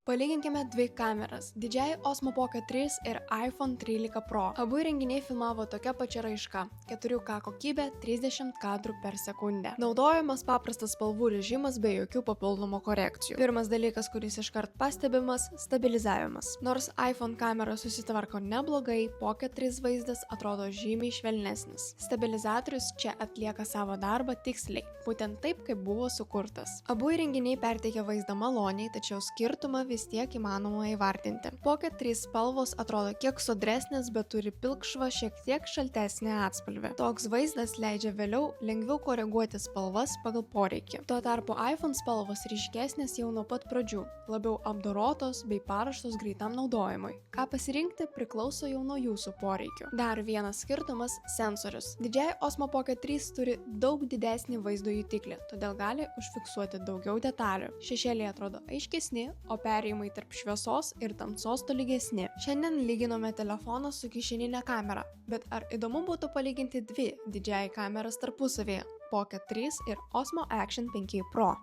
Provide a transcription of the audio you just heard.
Palyginkime dvi kameras – didžiąjį Osmo Pocket 3 ir iPhone 13 Pro. Abu įrenginiai filmavo tokia pačia raiška – 4K kokybė 30 kadrų per sekundę. Naudojamas paprastas spalvų režimas be jokių papildomų korekcijų. Pirmas dalykas, kuris iškart pastebimas – stabilizavimas. Nors iPhone kamera susitvarko neblogai, Pocket 3 vaizdas atrodo žymiai švelnesnis. Stabilizatorius čia atlieka savo darbą tiksliai, būtent taip, kaip buvo sukurtas. Abu įrenginiai perteikia vaizdą maloniai, tačiau skirtumą vis tiek įmanoma įvardinti. Pocket 3 spalvos atrodo kiek sodresnės, bet turi pilkšvą, šiek tiek šaltesnę atspalvį. Toks vaizdas leidžia vėliau lengviau koreguoti spalvas pagal poreikį. Tuo tarpu iPhone spalvos ryškesnės jau nuo pat pradžių, labiau apdorotos bei paruoštos greitam naudojimui. Ką pasirinkti priklauso jau nuo jūsų poreikių. Dar vienas skirtumas – sensorius. Didžiąjį Osmo Pocket 3 turi daug didesnį vaizdo jutiklį, todėl gali užfiksuoti daugiau detalių. Šešėliai atrodo aiškesni, o perėjimai tarp šviesos ir tamsos tolygesni. Šiandien lyginome telefoną su kišeninė kamera, bet ar įdomu būtų palyginti dvi didžiąjį kameras tarpusavėje – Pocket 3 ir Osmo Action 5 Pro?